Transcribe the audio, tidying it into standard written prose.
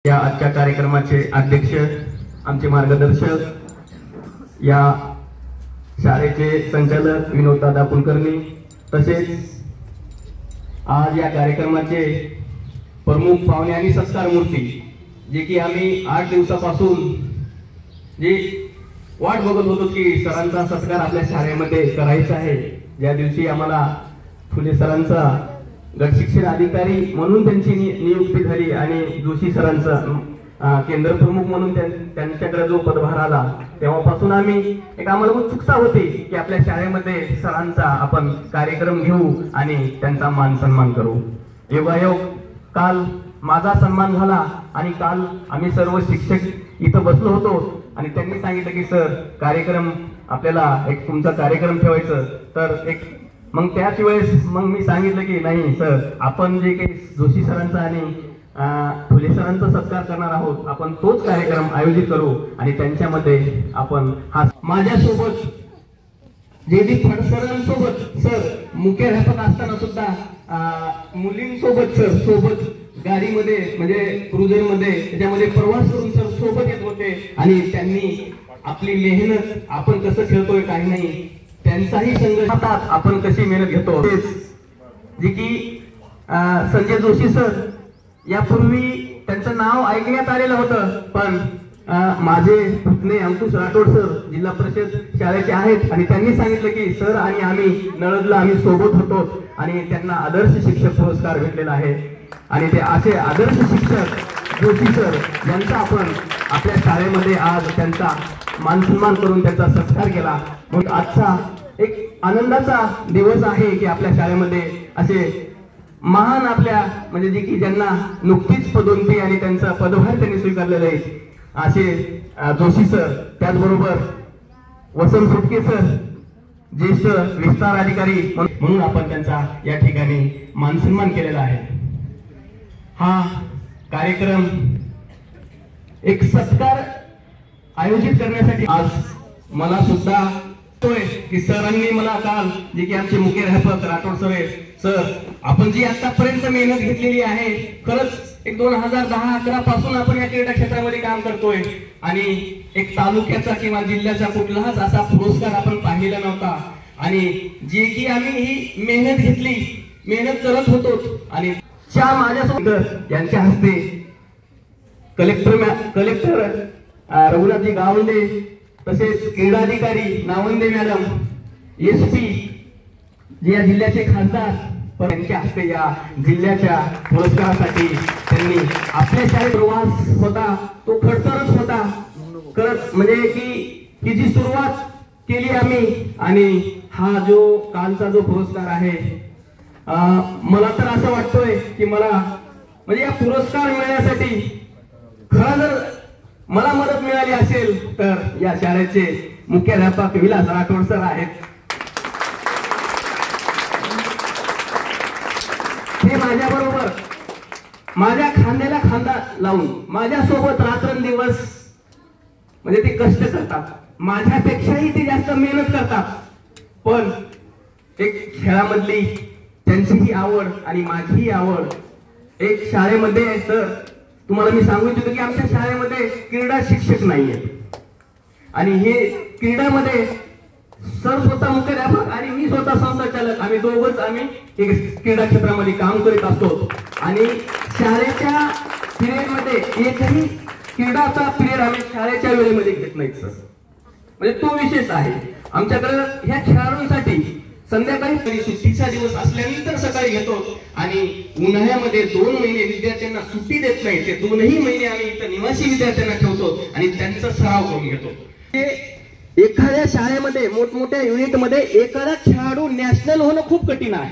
या आजच्या कार्यक्रमाचे अध्यक्ष, आमचे मार्गदर्शक, या शाळेचे संचालक विनोददादा कुलकर्णी, तसेच आज या कार्यक्रमाचे प्रमुख पाहुणे आणि सत्कार मूर्ती, जे की आम्ही 8 दिवसापासून जे वाट बघत होतो की सरांचा सत्कार आपल्या शाळेमध्ये करायचा आहे। ज्या दिवशी आम्हाला फुले सरांचा गट शिक्षण अधिकारी म्हणून त्यांची नियुक्ती झाली आणि जोशी सरांचा केंद्र प्रमुख म्हणून त्यांच्याकडे जो पदभार आला, तेव्हापासून आम्हाला उत्सुकता होती की आपल्या शाळेमध्ये सरांचा आपण कार्यक्रम घेऊ आणि त्यांचा मान सन्मान करू। योगायोग काल माझा सन्मान झाला आणि काल आम्ही सर्व शिक्षक इथं बसलो होतो आणि त्यांनी सांगितलं की सर कार्यक्रम आपल्याला एक तुमचा कार्यक्रम ठेवायचं, तर मग त्याच वेळेस मी सांगितलं की नाही सर, आपण जे काही जोशी सरांचा आणि फुले सरांचा सत्कार करणार आहोत, आपण तोच कार्यक्रम आयोजित करू आणि त्यांच्यामध्ये आपण हा माझ्यासोबत जयदीप फडसरांसोबत सर मुख्याध्यापक असताना सुद्धा मुलींसोबत सर सोबत गाडीमध्ये म्हणजे क्रुझर मध्ये त्याच्यामध्ये प्रवास करून सर सोबत येत होते आणि त्यांनी आपली मेहनत आपण कसं खेळतोय काही नाही त्यांचाही संघर्ष आपण कशी मेहनत घेतो, जे की संजय जोशी सर यापूर्वी त्यांचं नाव ऐकण्यात आलेलं होतं, पण माझे पुतणे अंकुश राठोड सर जिल्हा परिषद शाळेचे आहेत आणि त्यांनी सांगितलं की सर आणि आम्ही नळदला आम्ही सोबत होतो आणि त्यांना आदर्श शिक्षक पुरस्कार भेटलेला आहे आणि ते असे आदर्श शिक्षक जोशी सर यांचा आपण आपल्या शाळेमध्ये आज त्यांचा मान सन्मान करून त्यांचा सत्कार केला। मग आजचा एक आनंदाचा दिवस आहे की आपल्या शाळेमध्ये असे महान आपल्या म्हणजे जे की ज्यांना नुकतीच पदोन्नती आणि त्यांचा पदभार त्यांनी स्वीकारलेला आहे असे जोशी सर, त्याचबरोबर वसंत फुटके सर ज्येष्ठ विस्तार अधिकारी म्हणून आपण त्यांचा या ठिकाणी मान सन्मान केलेला आहे। हा कार्यक्रम एक सत्कार आयोजित करण्यासाठी आज मला सुद्धा की सरांनी मला काल जे की आमचे मुख्याध्यापक राठोड सर आपण जी आतापर्यंत मेहनत घेतलेली आहे, खरंच एक 2010-11 पासून आपण या क्रीडा क्षेत्रामध्ये काम करतोय आणि एक तालुक्याचा किंवा जिल्ह्याचा कुठलाच असा पुरस्कार आपण पाहिलेला नव्हता आणि जे की आम्ही ही मेहनत घेतली, मेहनत करत होतो आणि माझ्यासोबत यांच्या हस्ते कलेक्टर रघुनाथजी गावंडे, तसेच क्रीडाधिकारी नावंदे मॅडम, SP जे या जिल्ह्याचे खासदार, पण त्यांच्या हस्ते या जिल्ह्याच्या पुरस्कारासाठी त्यांनी आपल्या शाळेत प्रवास होता तो खडतरच होता, खरंच म्हणजे की जी सुरुवात केली आम्ही आणि हा जो कालचा जो पुरस्कार आहे, मला तर असं वाटतोय की मला म्हणजे या पुरस्कार मिळण्यासाठी खरं जर मला मदत मिळाली असेल तर या शाळेचे मुख्याध्यापक विलास राठोड सर आहेत। ते माझ्याबरोबर माझ्या खांद्याला खांदा लावून माझ्यासोबत रात्रंदिवस म्हणजे ते कष्ट करतात, माझ्यापेक्षाही ते जास्त मेहनत करतात, पण एक खेळामधली त्यांचीही आवड आणि माझीही आवड एक शाळेमध्ये आहे। तर तुम्हाला मी सांगू इच्छितो की आमच्या शाळेमध्ये क्रीडा शिक्षक नाहीये आणि हे क्रीडामध्ये सर स्वतः मुख्याध्यापक आणि मी स्वतः संचालक, आम्ही दोघंच क्रीडा क्षेत्रामध्ये काम करीत असतो आणि शाळेच्या पिरियडमध्ये एकही क्रीडाचा पिरियड आम्ही शाळेच्या वेळेमध्ये घेत नाही सर, म्हणजे तो विशेष आहे आमच्याकडे। ह्या खेळाडूंसाठी संध्याकाळी सुट्टीचा दिवस असल्यानंतर सकाळी घेतो आणि उन्हाळ्यामध्ये 2 महिने विद्यार्थ्यांना सुट्टी देत नाही, ते 2ही महिने आम्ही इथं निवासी विद्यार्थ्यांना ठेवतो आणि त्यांचा सराव करून घेतो। एखाद्या शाळेमध्ये मोठमोठ्या युनिटमध्ये एखादा खेळाडू नॅशनल होणं खूप कठीण आहे।